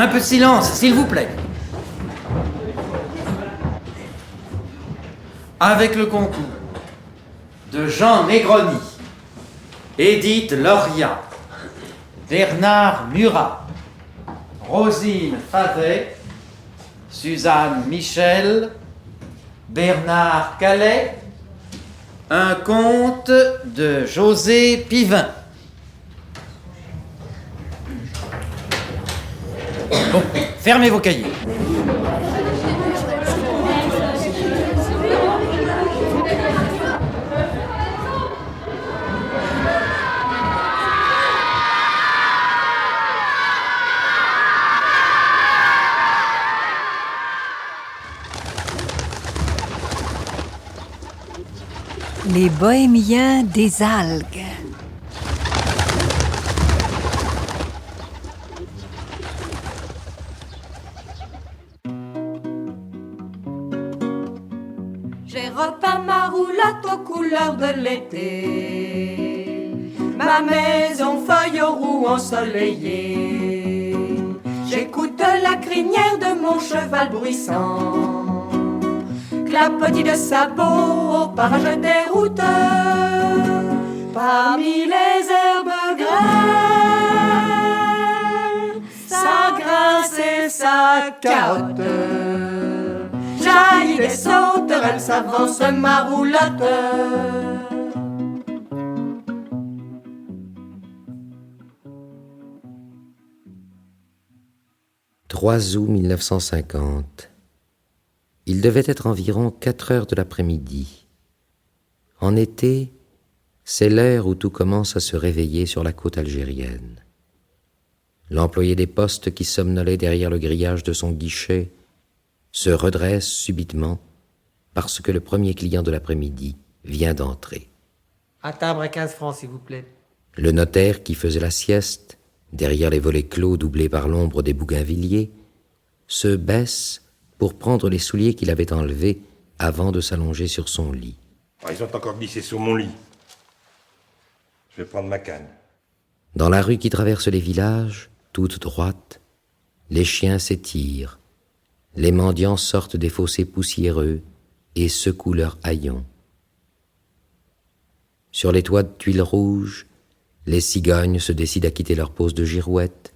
Un peu de silence, s'il vous plaît. Avec le concours de Jean Negroni, Édith Loria, Bernard Murat, Rosine Favet, Suzanne Michel, Bernard Calais, un conte de José Pivin. Bon, fermez vos cahiers. Les bohémiens des algues. J'ai repeint ma roulotte aux couleurs de l'été, ma maison feuille aux roues ensoleillées. J'écoute la crinière de mon cheval bruissant, clapotis de sabots au parage des routes, parmi les herbes grêles, ça grince et ça carotte. Jaillit des sauterelles, s'avance ma roulotte. 3 août 1950. Il devait être environ 4 heures de l'après-midi. En été, c'est l'heure où tout commence à se réveiller sur la côte algérienne. L'employé des postes qui somnolait derrière le grillage de son guichet se redresse subitement parce que le premier client de l'après-midi vient d'entrer. À timbre à 15 francs, s'il vous plaît. Le notaire qui faisait la sieste, derrière les volets clos doublés par l'ombre des bougainvilliers, se baisse pour prendre les souliers qu'il avait enlevés avant de s'allonger sur son lit. Ils ont encore glissé sur mon lit. Je vais prendre ma canne. Dans la rue qui traverse les villages, toute droite, les chiens s'étirent, les mendiants sortent des fossés poussiéreux et secouent leurs haillons. Sur les toits de tuiles rouges, les cigognes se décident à quitter leur pose de girouette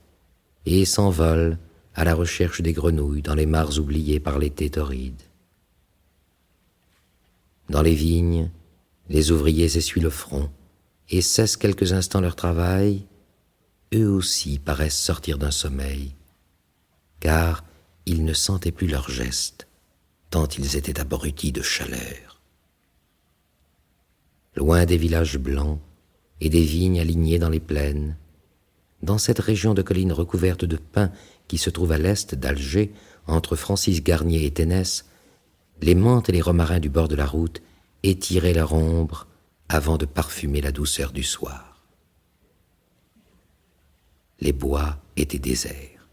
et s'envolent à la recherche des grenouilles dans les mares oubliées par l'été torride. Dans les vignes, les ouvriers s'essuient le front et cessent quelques instants leur travail. Eux aussi paraissent sortir d'un sommeil, car ils ne sentaient plus leurs gestes, tant ils étaient abrutis de chaleur. Loin des villages blancs et des vignes alignées dans les plaines, dans cette région de collines recouvertes de pins qui se trouve à l'est d'Alger, entre Francis Garnier et Ténès, les menthes et les romarins du bord de la route étiraient leur ombre avant de parfumer la douceur du soir. Les bois étaient déserts.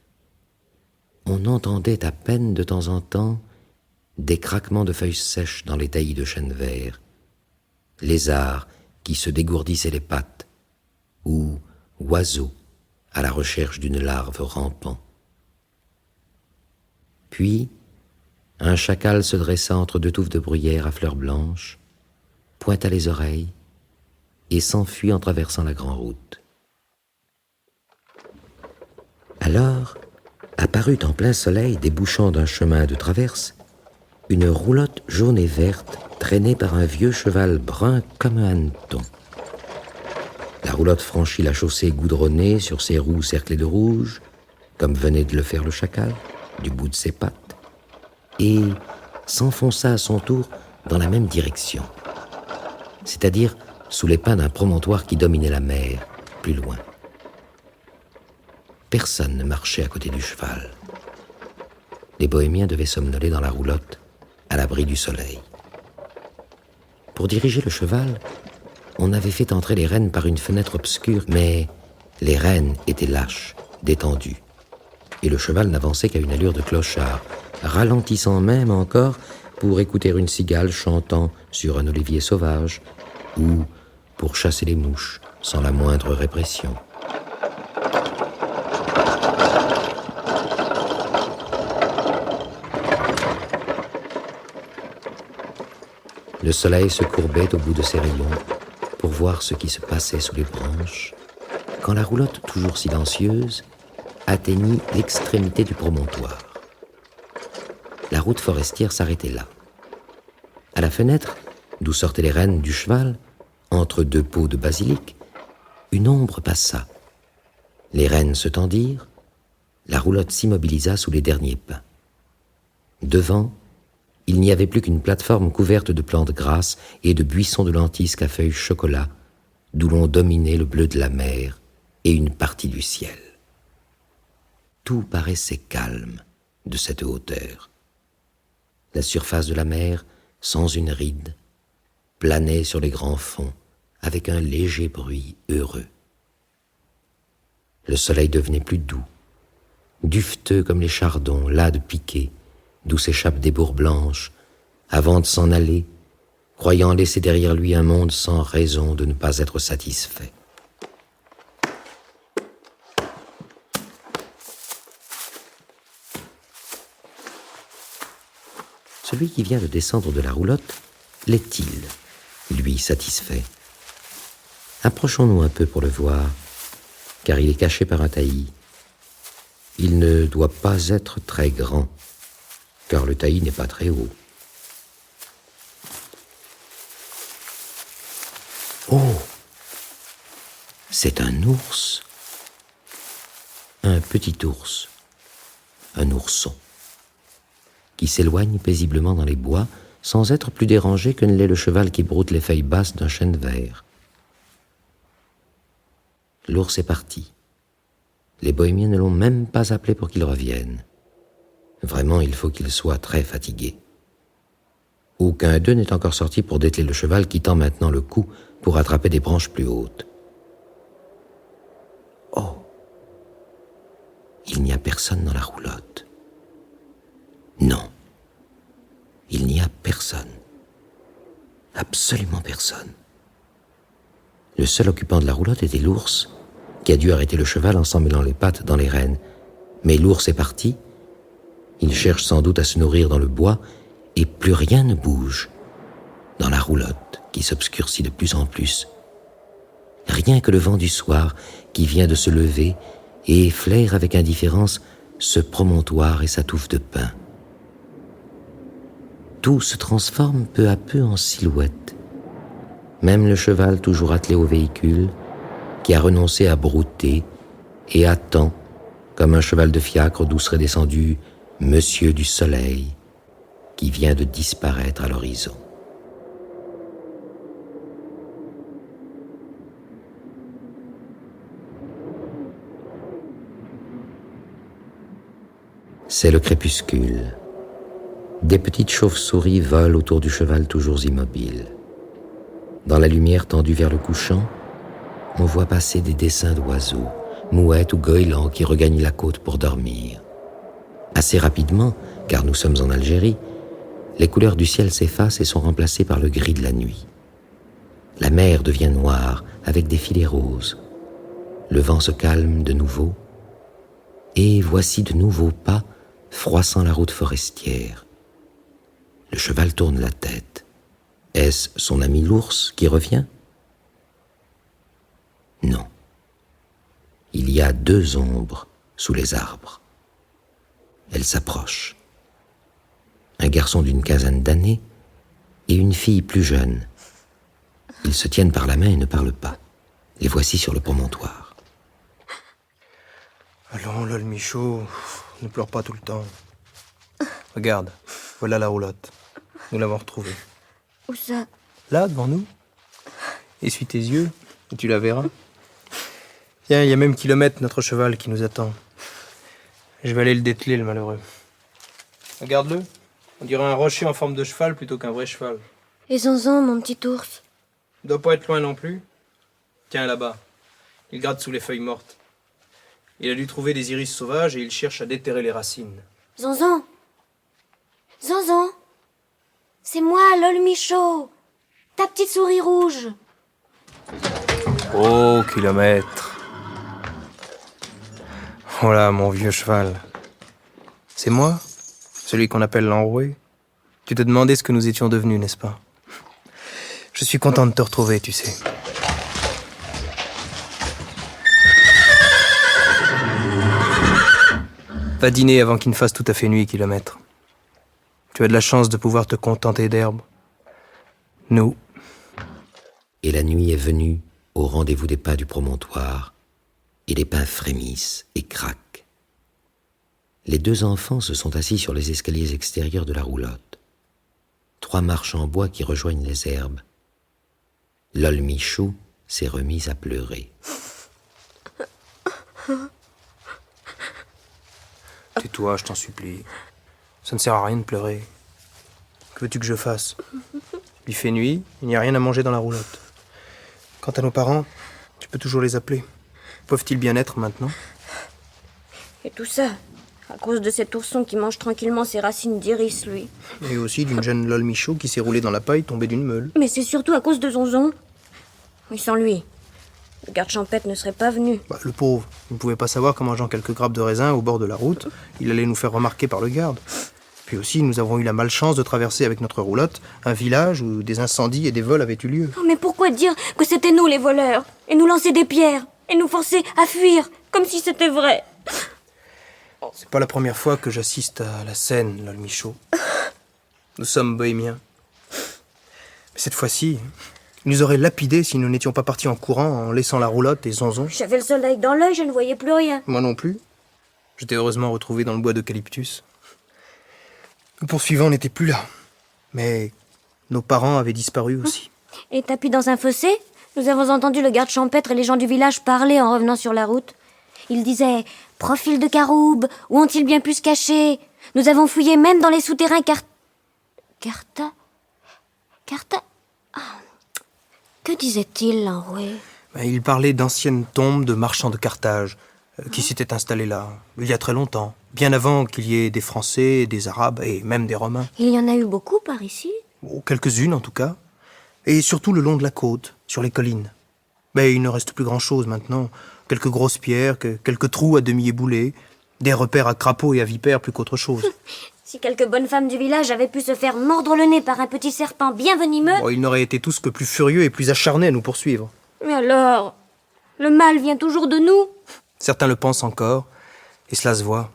On entendait à peine de temps en temps des craquements de feuilles sèches dans les taillis de chêne vert, lézards qui se dégourdissaient les pattes, ou oiseaux à la recherche d'une larve rampant. Puis, un chacal se dressa entre 2 touffes de bruyère à fleurs blanches, pointa les oreilles et s'enfuit en traversant la grande route. Alors, apparut en plein soleil, débouchant d'un chemin de traverse, une roulotte jaune et verte traînée par un vieux cheval brun comme un hanneton. La roulotte franchit la chaussée goudronnée sur ses roues cerclées de rouge, comme venait de le faire le chacal, du bout de ses pattes, et s'enfonça à son tour dans la même direction, c'est-à-dire sous les pins d'un promontoire qui dominait la mer, plus loin. Personne ne marchait à côté du cheval. Les bohémiens devaient somnoler dans la roulotte, à l'abri du soleil. Pour diriger le cheval, on avait fait entrer les rênes par une fenêtre obscure, mais les rênes étaient lâches, détendues, et le cheval n'avançait qu'à une allure de clochard, ralentissant même encore pour écouter une cigale chantant sur un olivier sauvage, ou pour chasser les mouches sans la moindre répression. Le soleil se courbait au bout de ses rayons pour voir ce qui se passait sous les branches, quand la roulotte, toujours silencieuse, atteignit l'extrémité du promontoire. La route forestière s'arrêtait là. À la fenêtre, d'où sortaient les rênes du cheval, entre deux pots de basilic, une ombre passa. Les rênes se tendirent, la roulotte s'immobilisa sous les derniers pins. Devant, il n'y avait plus qu'une plateforme couverte de plantes grasses et de buissons de lentisques à feuilles chocolat, d'où l'on dominait le bleu de la mer et une partie du ciel. Tout paraissait calme de cette hauteur. La surface de la mer, sans une ride, planait sur les grands fonds avec un léger bruit heureux. Le soleil devenait plus doux, duveteux comme les chardons, las de piquer, d'où s'échappent des bourres blanches, avant de s'en aller, croyant laisser derrière lui un monde sans raison de ne pas être satisfait. Celui qui vient de descendre de la roulotte, l'est-il, lui satisfait? Approchons-nous un peu pour le voir, car il est caché par un taillis. Il ne doit pas être très grand, car le taillis n'est pas très haut. Oh! C'est un ours. Un petit ours. Un ourson. Qui s'éloigne paisiblement dans les bois, sans être plus dérangé que ne l'est le cheval qui broute les feuilles basses d'un chêne vert. L'ours est parti. Les bohémiens ne l'ont même pas appelé pour qu'il revienne. Vraiment, il faut qu'il soit très fatigué. Aucun d'eux n'est encore sorti pour dételer le cheval qui tend maintenant le cou pour attraper des branches plus hautes. Oh! Il n'y a personne dans la roulotte. Non. Il n'y a personne. Absolument personne. Le seul occupant de la roulotte était l'ours, qui a dû arrêter le cheval en s'emmêlant les pattes dans les rênes. Mais l'ours est parti. Il cherche sans doute à se nourrir dans le bois, et plus rien ne bouge dans la roulotte qui s'obscurcit de plus en plus. Rien que le vent du soir qui vient de se lever et effleure avec indifférence ce promontoire et sa touffe de pin. Tout se transforme peu à peu en silhouette. Même le cheval toujours attelé au véhicule, qui a renoncé à brouter et attend, comme un cheval de fiacre d'où serait descendu Monsieur du Soleil, qui vient de disparaître à l'horizon. C'est le crépuscule. Des petites chauves-souris volent autour du cheval toujours immobile. Dans la lumière tendue vers le couchant, on voit passer des dessins d'oiseaux, mouettes ou goélands qui regagnent la côte pour dormir. Assez rapidement, car nous sommes en Algérie, les couleurs du ciel s'effacent et sont remplacées par le gris de la nuit. La mer devient noire avec des filets roses. Le vent se calme de nouveau, et voici de nouveaux pas froissant la route forestière. Le cheval tourne la tête. Est-ce son ami l'ours qui revient? Non. Il y a deux ombres sous les arbres. Elles s'approchent. Un garçon d'une quinzaine d'années et une fille plus jeune. Ils se tiennent par la main et ne parlent pas. Les voici sur le promontoire. Allons, lol Michaud, ne pleure pas tout le temps. Regarde, voilà la roulotte. Nous l'avons retrouvée. Où ça? Là, devant nous. Essuie tes yeux, et tu la verras. Tiens, il y a même kilomètres notre cheval qui nous attend. Je vais aller le dételer, le malheureux. Regarde-le. On dirait un rocher en forme de cheval plutôt qu'un vrai cheval. Et Zanzan, mon petit ours? Il doit pas être loin non plus. Tiens, là-bas. Il gratte sous les feuilles mortes. Il a dû trouver des iris sauvages et il cherche à déterrer les racines. Zanzan! Zanzan! C'est moi, Lol Michaud! Ta petite souris rouge! Oh, kilomètres! Voilà, mon vieux cheval. C'est moi? Celui qu'on appelle l'enroué? Tu te demandais ce que nous étions devenus, n'est-ce pas? Je suis content de te retrouver, tu sais. Va dîner avant qu'il ne fasse tout à fait nuit, kilomètre. Tu as de la chance de pouvoir te contenter d'herbe. Nous, Et la nuit est venue au rendez-vous des pas du promontoire, et les pins frémissent et craquent. Les deux enfants se sont assis sur les escaliers extérieurs de la roulotte. 3 marches en bois qui rejoignent les herbes. Lol Michaud s'est remise à pleurer. tais-toi, je t'en supplie. Ça ne sert à rien de pleurer. Que veux-tu que je fasse? Il fait nuit, il n'y a rien à manger dans la roulotte. Quant à nos parents, tu peux toujours les appeler. Peuvent-ils bien être maintenant? Et tout ça, à cause de cet ourson qui mange tranquillement ses racines d'iris, lui. Et aussi d'une jeune Lol Michaud qui s'est roulée dans la paille tombée d'une meule. Mais c'est surtout à cause de Zonzon. Oui, sans lui, le garde champêtre ne serait pas venu. Le pauvre, il ne pouvait pas savoir qu'en mangeant quelques grappes de raisin au bord de la route, il allait nous faire remarquer par le garde. Puis aussi, nous avons eu la malchance de traverser avec notre roulotte un village où des incendies et des vols avaient eu lieu. Oh, mais pourquoi dire que c'était nous les voleurs? Et nous lancer des pierres? Et nous forcer à fuir? Comme si c'était vrai? C'est pas la première fois que j'assiste à la scène, Lol Michaud. Nous sommes bohémiens. Mais cette fois-ci, ils nous auraient lapidés si nous n'étions pas partis en courant en laissant la roulotte et Zonzon. J'avais le soleil dans l'œil, je ne voyais plus rien. Moi non plus. J'étais heureusement retrouvé dans le bois d'eucalyptus. Nous poursuivants n'étaient plus là. Mais nos parents avaient disparu aussi. Et tapis dans un fossé, nous avons entendu le garde champêtre et les gens du village parler en revenant sur la route. Ils disaient « Profil de caroube, où ont-ils bien pu se cacher? Nous avons fouillé même dans les souterrains Carta? Ah. Que disait-il, l'enroué? Ils parlaient d'anciennes tombes de marchands de Carthage qui s'étaient installés là, il y a très longtemps, bien avant qu'il y ait des Français, des Arabes et même des Romains. Il y en a eu beaucoup par ici? Quelques-unes en tout cas, et surtout le long de la côte, sur les collines. Mais il ne reste plus grand-chose maintenant, quelques grosses pierres, quelques trous à demi éboulés, des repères à crapauds et à vipères plus qu'autre chose. Si quelques bonnes femmes du village avaient pu se faire mordre le nez par un petit serpent bien venimeux... Ils n'auraient été tous que plus furieux et plus acharnés à nous poursuivre. Mais alors, le mal vient toujours de nous? Certains le pensent encore, et cela se voit.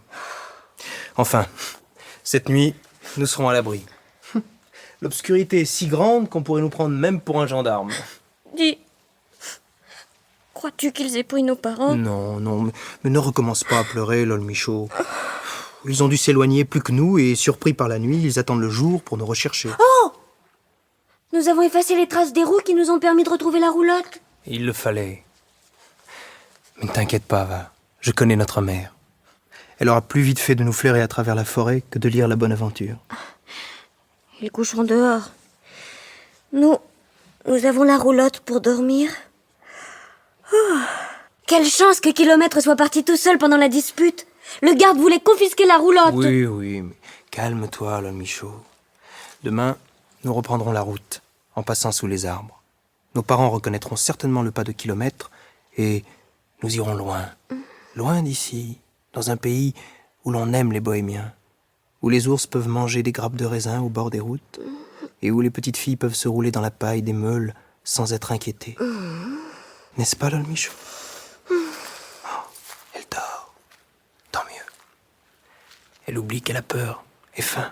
Enfin, cette nuit, nous serons à l'abri. L'obscurité est si grande qu'on pourrait nous prendre même pour un gendarme. Dis, crois-tu qu'ils aient pris nos parents? Non, mais ne recommence pas à pleurer, Lol Michaud. Ils ont dû s'éloigner plus que nous, et surpris par la nuit, ils attendent le jour pour nous rechercher. Oh! Nous avons effacé les traces des roues qui nous ont permis de retrouver la roulotte. Il le fallait. Mais ne t'inquiète pas, va. Je connais notre mère. Elle aura plus vite fait de nous flairer à travers la forêt que de lire la bonne aventure. Ils coucheront dehors. Nous avons la roulotte pour dormir. Oh, quelle chance que Kilomètre soit parti tout seul pendant la dispute. Le garde voulait confisquer la roulotte. Oui, mais calme-toi, Lol Michaud. Demain, nous reprendrons la route, en passant sous les arbres. Nos parents reconnaîtront certainement le pas de Kilomètre, et nous irons loin d'ici, dans un pays où l'on aime les bohémiens, où les ours peuvent manger des grappes de raisin au bord des routes, et où les petites filles peuvent se rouler dans la paille des meules sans être inquiétées. N'est-ce pas, Lol Michaud? Elle dort. Tant mieux. Elle oublie qu'elle a peur et faim.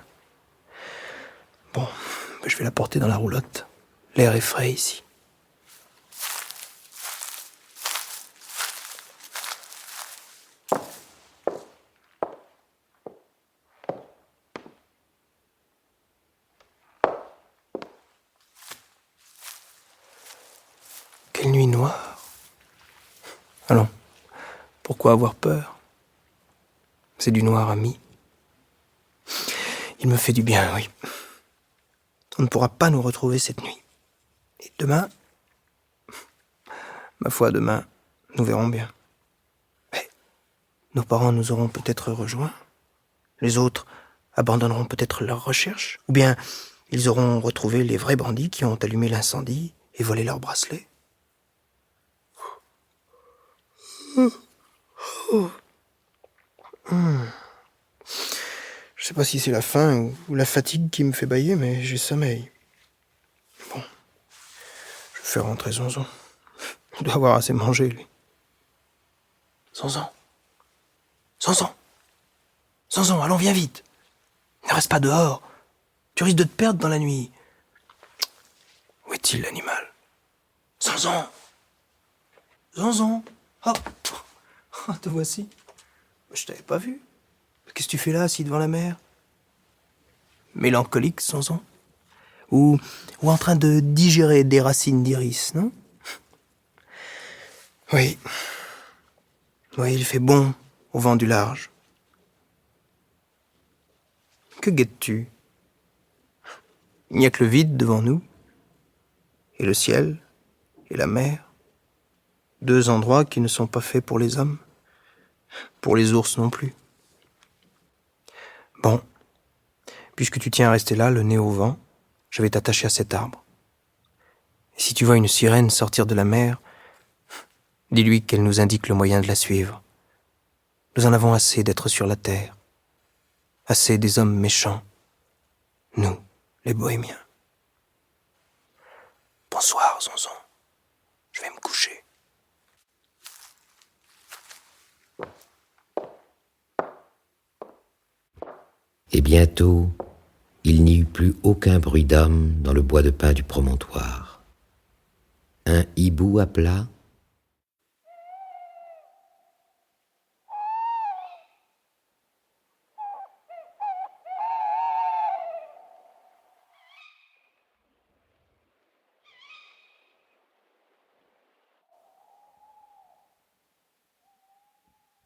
Bon, je vais la porter dans la roulotte. L'air est frais ici. Quelle nuit noire. Allons, pourquoi avoir peur? C'est du noir ami. Il me fait du bien, oui. On ne pourra pas nous retrouver cette nuit. Et demain, ma foi, demain, nous verrons bien. Mais nos parents nous auront peut-être rejoints. Les autres abandonneront peut-être leurs recherches. Ou bien ils auront retrouvé les vrais bandits qui ont allumé l'incendie et volé leurs bracelets. Je sais pas si c'est la faim ou la fatigue qui me fait bâiller, mais j'ai sommeil. Bon, Fais rentrer Zonzon. Il doit avoir assez mangé, lui. Zonzon. Zonzon. Zonzon, allons, viens vite. Ne reste pas dehors. Tu risques de te perdre dans la nuit. Où est-il, l'animal? Zonzon. Zonzon. Oh, te voici. Je t'avais pas vu. Qu'est-ce que tu fais là, assis devant la mer? Mélancolique, Zonzon? Ou en train de digérer des racines d'iris, non? Oui. Oui, il fait bon au vent du large. Que guettes-tu? Il n'y a que le vide devant nous, et le ciel, et la mer. 2 endroits qui ne sont pas faits pour les hommes, pour les ours non plus. Bon, puisque tu tiens à rester là, le nez au vent, je vais t'attacher à cet arbre. Et si tu vois une sirène sortir de la mer, dis-lui qu'elle nous indique le moyen de la suivre. Nous en avons assez d'être sur la terre, assez des hommes méchants, nous, les bohémiens. Bonsoir, Zonzon. Je vais me coucher. Et bientôt, il n'y eut plus aucun bruit d'homme dans le bois de pin du promontoire. Un hibou appela.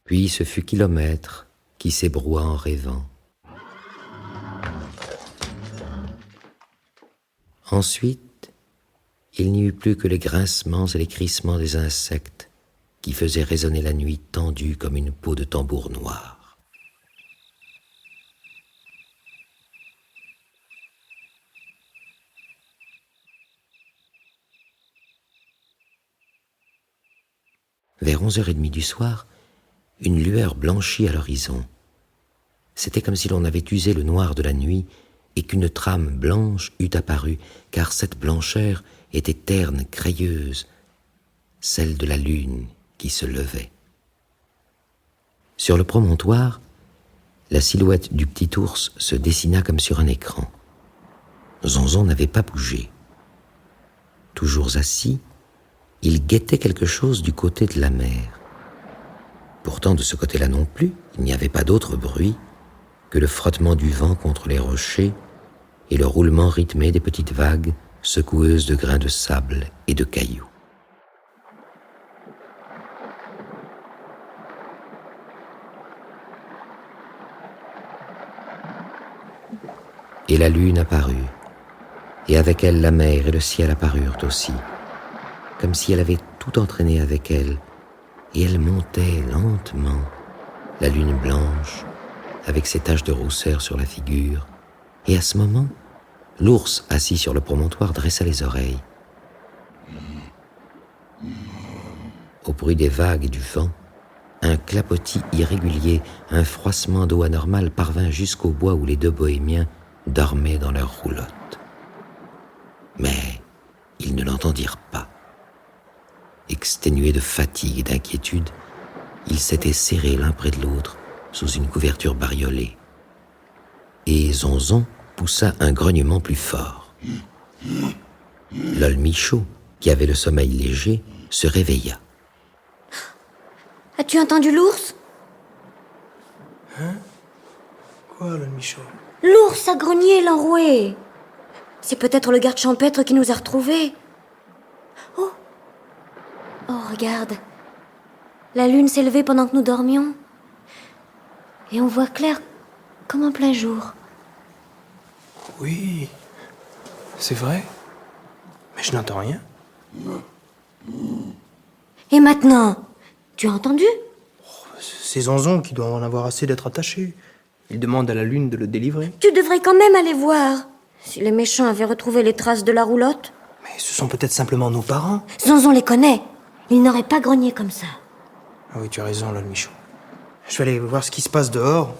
Puis ce fut kilomètres qui s'ébroua en rêvant. Ensuite, il n'y eut plus que les grincements et les crissements des insectes qui faisaient résonner la nuit tendue comme une peau de tambour noir. Vers 11h30 du soir, une lueur blanchit à l'horizon. C'était comme si l'on avait usé le noir de la nuit et qu'une trame blanche eût apparu, car cette blancheur était terne, crayeuse, celle de la lune qui se levait. Sur le promontoire, la silhouette du petit ours se dessina comme sur un écran. Zonzon n'avait pas bougé. Toujours assis, il guettait quelque chose du côté de la mer. Pourtant, de ce côté-là non plus, il n'y avait pas d'autre bruit que le frottement du vent contre les rochers et le roulement rythmé des petites vagues secoueuses de grains de sable et de cailloux. Et la lune apparut, et avec elle la mer et le ciel apparurent aussi, comme si elle avait tout entraîné avec elle, et elle montait lentement, la lune blanche, avec ses taches de rousseur sur la figure, et à ce moment, l'ours assis sur le promontoire dressa les oreilles. Au bruit des vagues et du vent, un clapotis irrégulier, un froissement d'eau anormal parvint jusqu'au bois où les 2 bohémiens dormaient dans leur roulotte. Mais ils ne l'entendirent pas. Exténués de fatigue et d'inquiétude, ils s'étaient serrés l'un près de l'autre sous une couverture bariolée. Et Zonzon poussa un grognement plus fort. Lol Michaud, qui avait le sommeil léger, se réveilla. As-tu entendu l'ours? Hein? Quoi, Lol Michaud? L'ours a grogné, l'enroué. C'est peut-être le garde champêtre qui nous a retrouvés. Oh! Oh, regarde. La lune s'est levée pendant que nous dormions. Et on voit clair comme en plein jour. Oui, c'est vrai. Mais je n'entends rien. Et maintenant, tu as entendu? C'est Zonzon qui doit en avoir assez d'être attaché. Il demande à la lune de le délivrer. Tu devrais quand même aller voir. Si les méchants avaient retrouvé les traces de la roulotte. Mais ce sont peut-être simplement nos parents. Zonzon les connaît. Il n'aurait pas grogné comme ça. Ah oui, tu as raison, Lol Michaud. Je vais aller voir ce qui se passe dehors.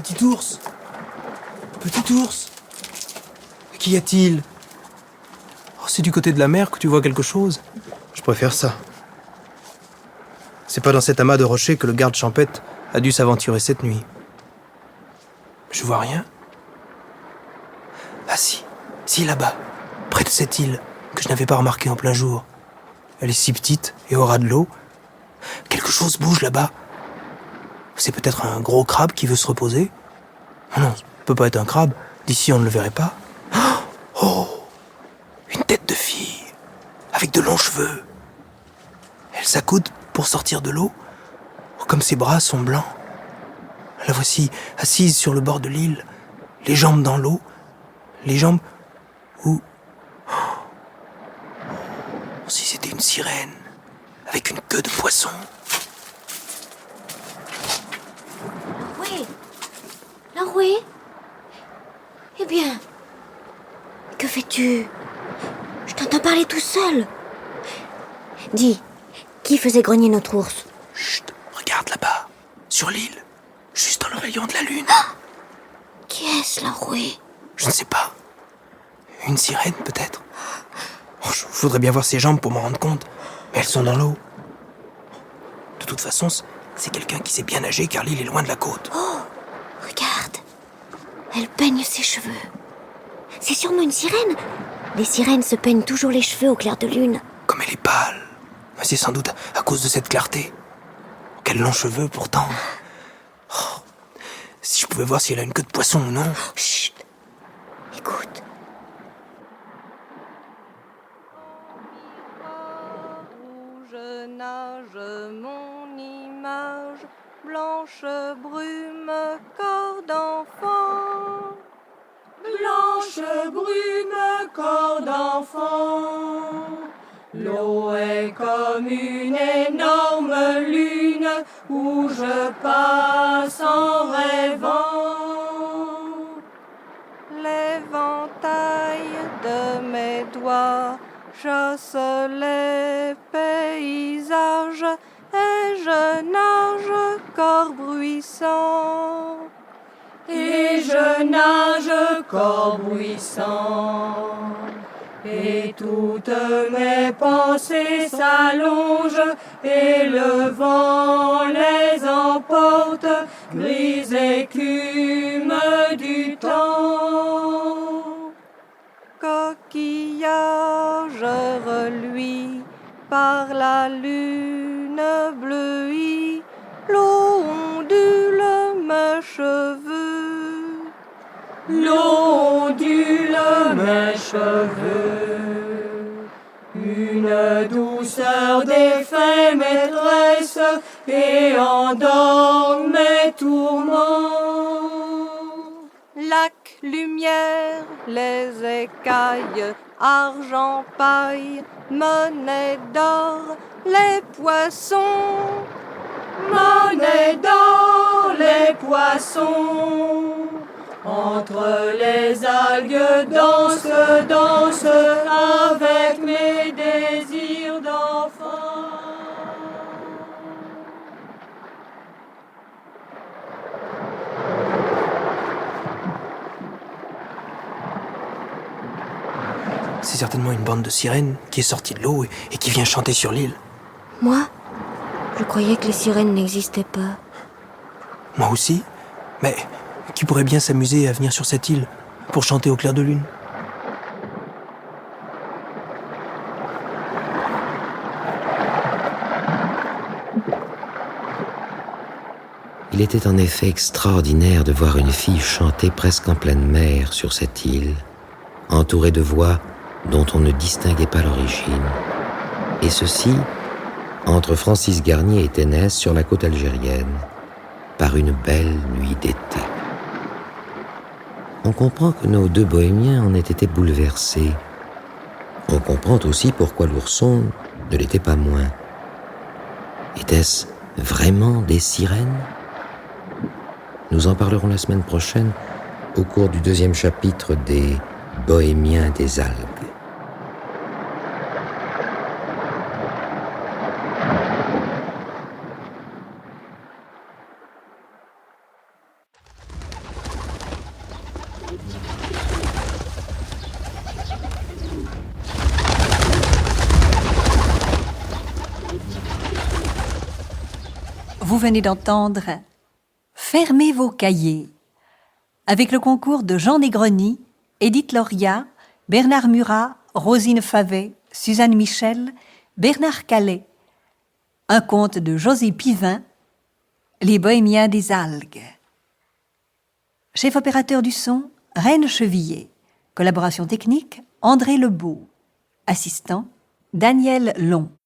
Petit ours! Petit ours! Qu'y a-t-il? Oh, c'est du côté de la mer que tu vois quelque chose? Je préfère ça. C'est pas dans cet amas de rochers que le garde champêtre a dû s'aventurer cette nuit. Je vois rien. Ah si, là-bas, près de cette île, que je n'avais pas remarquée en plein jour. Elle est si petite et au ras de l'eau. Quelque chose bouge là-bas. C'est peut-être un gros crabe qui veut se reposer. Non, ça peut pas être un crabe. D'ici, on ne le verrait pas. Oh! Une tête de fille, avec de longs cheveux. Elle s'accoude pour sortir de l'eau. Comme ses bras sont blancs. La voici assise sur le bord de l'île, les jambes dans l'eau. Les jambes où... Oh, si c'était une sirène, avec une queue de poisson. Laroué? Eh bien, que fais-tu? Je t'entends parler tout seul. Dis, qui faisait grogner notre ours? Chut, regarde là-bas, sur l'île, juste dans le rayon de la lune. Qui est-ce, Laroué? Je ne sais pas. Une sirène, peut-être. Oh, je voudrais bien voir ses jambes pour m'en rendre compte, mais elles sont dans l'eau. De toute façon, c'est quelqu'un qui sait bien nager car l'île est loin de la côte. Oh, regarde. Elle peigne ses cheveux. C'est sûrement une sirène. Les sirènes se peignent toujours les cheveux au clair de lune. Comme elle est pâle. Mais c'est sans doute à cause de cette clarté. Quels longs cheveux, pourtant. Oh, si je pouvais voir si elle a une queue de poisson ou non. Chut. Écoute. Où je nage mon image, blanche brume, corps d'enfant. Blanche brume, corps d'enfant. L'eau est comme une énorme lune où je passe en rêvant. L'éventail de mes doigts chasse les paysages et je nage corps bruissant. Et je nage corps bruissant. Et toutes mes pensées s'allongent et le vent les emporte, grise écume du temps. Coquillage reluit par la lune bleuie, l'eau ondule mes cheveux. L'eau ondule mes cheveux. Une douceur défait mes tresses et endort mes tourments. Lac, lumière, les écailles, argent, paille, monnaie d'or, les poissons. Monnaie d'or, les poissons. Entre les algues danse avec mes désirs d'enfant. C'est certainement une bande de sirènes qui est sortie de l'eau et qui vient chanter sur l'île. Moi, je croyais que les sirènes n'existaient pas. Moi aussi, mais qui pourrait bien s'amuser à venir sur cette île pour chanter au clair de lune. Il était en effet extraordinaire de voir une fille chanter presque en pleine mer sur cette île, entourée de voix dont on ne distinguait pas l'origine. Et ceci, entre Francis Garnier et Ténès sur la côte algérienne, par une belle nuit d'été. On comprend que nos deux bohémiens en aient été bouleversés. On comprend aussi pourquoi l'ourson ne l'était pas moins. Était-ce vraiment des sirènes ? Nous en parlerons la semaine prochaine au cours du 2e chapitre des Bohémiens des algues. Vous venez d'entendre Fermez vos cahiers, avec le concours de Jean Negroni, Édith Loria, Bernard Murat, Rosine Favet, Suzanne Michel, Bernard Calais. Un conte de José Pivin, Les Bohémiens des algues. Chef opérateur du son, Reine Chevillet. Collaboration technique, André Lebeau. Assistant, Daniel Long.